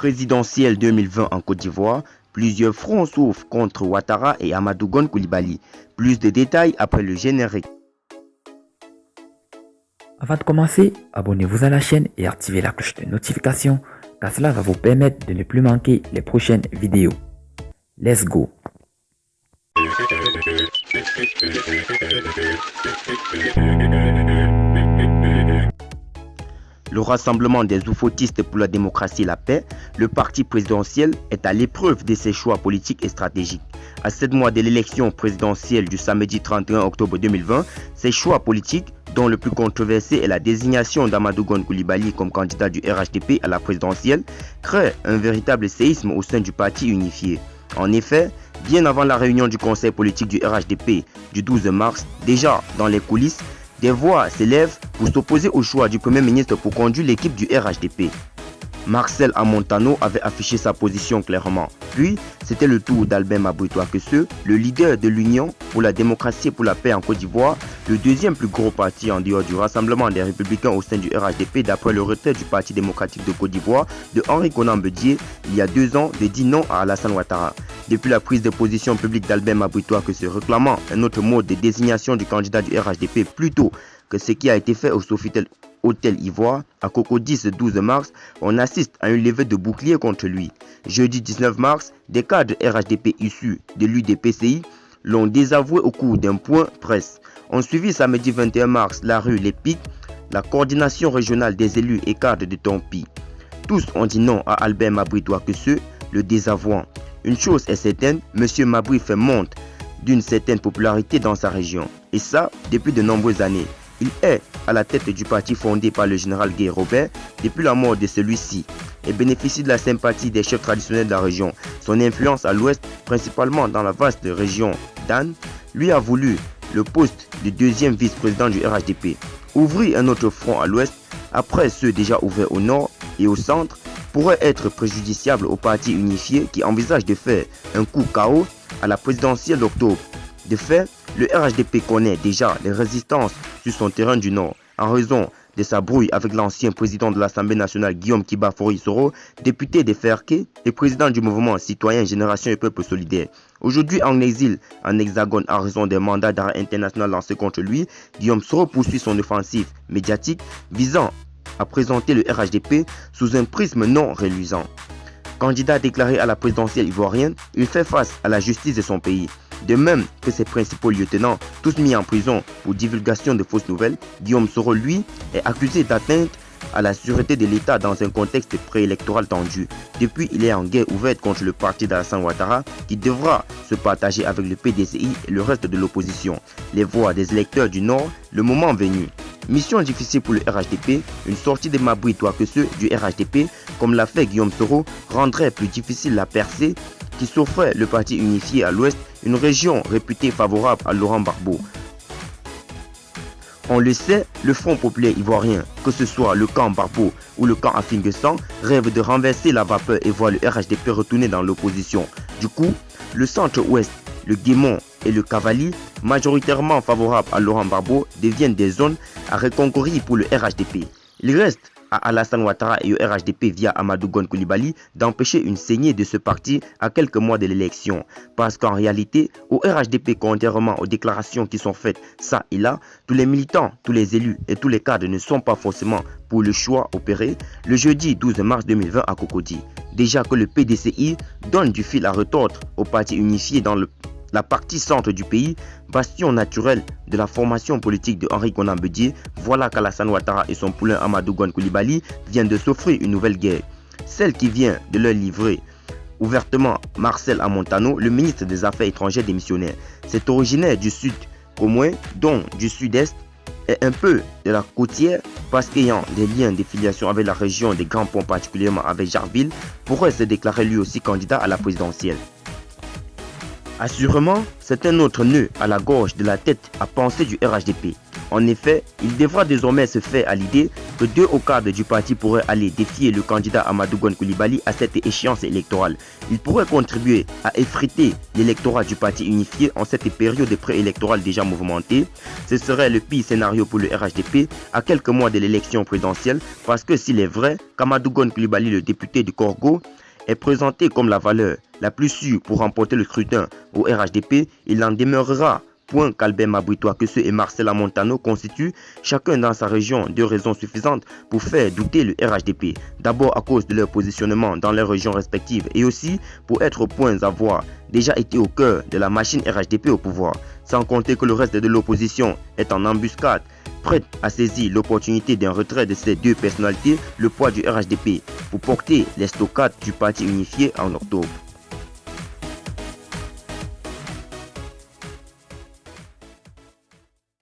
Présidentielle 2020 en Côte d'Ivoire, plusieurs fronts s'ouvrent contre Ouattara et Amadou Gon Coulibaly. Plus de détails après le générique. Avant de commencer, abonnez-vous à la chaîne et activez la cloche de notification car cela va vous permettre de ne plus manquer les prochaines vidéos. Let's go! Le Rassemblement des oufoutistes pour la démocratie et la paix, le parti présidentiel, est à l'épreuve de ses choix politiques et stratégiques. À 7 mois de l'élection présidentielle du samedi 31 octobre 2020, ces choix politiques, dont le plus controversé est la désignation d'Amadou Gon Coulibaly comme candidat du RHDP à la présidentielle, créent un véritable séisme au sein du parti unifié. En effet, bien avant la réunion du conseil politique du RHDP du 12 mars, déjà dans les coulisses, des voix s'élèvent pour s'opposer au choix du Premier ministre pour conduire l'équipe du RHDP. Marcel Amontano avait affiché sa position clairement. Puis, c'était le tour d'Albin Mabritois Kesseux, le leader de l'Union pour la démocratie et pour la paix en Côte d'Ivoire, le deuxième plus gros parti en dehors du Rassemblement des Républicains au sein du RHDP d'après le retrait du Parti démocratique de Côte d'Ivoire de Henri Konan Bédié il y a 2 ans de dire non à Alassane Ouattara. Depuis la prise de position publique d'Albin Mabritois Kesseux réclamant un autre mode de désignation du candidat du RHDP plutôt que ce qui a été fait au Sofitel Hôtel Ivoire, à Cocody ce 12 mars, on assiste à une levée de bouclier contre lui. Jeudi 19 mars, des cadres RHDP issus de l'UDPCI l'ont désavoué au cours d'un point presse. On suivit samedi 21 mars la rue Les Pics, la coordination régionale des élus et cadres de Tompi. Tous ont dit non à Albert Mabritois Kesseux, le désavouant. Une chose est certaine, M. Mabri fait montre d'une certaine popularité dans sa région. Et ça, depuis de nombreuses années. Il est à la tête du parti fondé par le général Guy Robert depuis la mort de celui-ci et bénéficie de la sympathie des chefs traditionnels de la région. Son influence à l'ouest, principalement dans la vaste région d'Anne, lui a voulu le poste de deuxième vice-président du RHDP. Ouvrir un autre front à l'ouest, après ceux déjà ouverts au nord et au centre, pourrait être préjudiciable au parti unifié qui envisage de faire un coup KO à la présidentielle d'octobre. De fait, le RHDP connaît déjà les résistances sur son terrain du Nord en raison de sa brouille avec l'ancien président de l'Assemblée nationale Guillaume Kiba Fori-Soro, député de Ferké et président du mouvement citoyen Génération et Peuple Solidaire. Aujourd'hui en exil en Hexagone à raison des mandats d'arrêt international lancés contre lui, Guillaume Soro poursuit son offensive médiatique visant à présenter le RHDP sous un prisme non reluisant. Candidat déclaré à la présidentielle ivoirienne, il fait face à la justice de son pays. De même que ses principaux lieutenants, tous mis en prison pour divulgation de fausses nouvelles, Guillaume Soro, lui, est accusé d'atteinte à la sûreté de l'État dans un contexte préélectoral tendu. Depuis, il est en guerre ouverte contre le parti d'Alassane Ouattara qui devra se partager avec le PDCI et le reste de l'opposition. Les voix des électeurs du Nord, le moment venu. Mission difficile pour le RHDP, une sortie de Mabritois Kesseux du RHDP, comme l'a fait Guillaume Soro, rendrait plus difficile la percée qui s'offrait le parti unifié à l'ouest, une région réputée favorable à Laurent Gbagbo. On le sait, le Front populaire ivoirien, que ce soit le camp Gbagbo ou le camp Afin-Guessan, rêve de renverser la vapeur et voir le RHDP retourner dans l'opposition. Du coup, le centre-ouest, le Guémon et le Cavali, majoritairement favorables à Laurent Gbagbo, deviennent des zones à reconquérir pour le RHDP. Il reste à Alassane Ouattara et au RHDP via Amadou Gon Coulibaly d'empêcher une saignée de ce parti à quelques mois de l'élection. Parce qu'en réalité, au RHDP, contrairement aux déclarations qui sont faites ça et là, tous les militants, tous les élus et tous les cadres ne sont pas forcément pour le choix opéré le jeudi 12 mars 2020 à Cocody. Déjà que le PDCI donne du fil à retordre au parti unifié dans la partie centre du pays, bastion naturel de la formation politique de Henri Konan Bédié, voilà qu'Alassane Ouattara et son poulain Amadou Gon Coulibaly viennent de s'offrir une nouvelle guerre. Celle qui vient de leur livrer ouvertement Marcel Amontano, le ministre des Affaires étrangères démissionnaire. C'est originaire du sud commun, dont du sud-est et un peu de la côtière, parce qu'ayant des liens de filiation avec la région des Grands Ponts, particulièrement avec Jarville, pourrait se déclarer lui aussi candidat à la présidentielle. Assurément, c'est un autre nœud à la gorge de la tête à penser du RHDP. En effet, il devra désormais se faire à l'idée que 2 hauts cadres du parti pourraient aller défier le candidat Amadou Gon Coulibaly à cette échéance électorale. Il pourrait contribuer à effriter l'électorat du parti unifié en cette période préélectorale déjà mouvementée. Ce serait le pire scénario pour le RHDP à quelques mois de l'élection présidentielle, parce que s'il est vrai qu'Amadou Gon Coulibaly, le député du Corgo, est présenté comme la valeur la plus sûre pour remporter le scrutin au RHDP, il en demeurera point qu'Albert Mabritois, Kesseux et Marcela Montano constituent, chacun dans sa région, 2 raisons suffisantes pour faire douter le RHDP. D'abord à cause de leur positionnement dans leurs régions respectives et aussi pour être points à avoir déjà été au cœur de la machine RHDP au pouvoir. Sans compter que le reste de l'opposition est en embuscade, prête à saisir l'opportunité d'un retrait de ces 2 personnalités, le poids du RHDP, pour porter les stockades du parti unifié en octobre.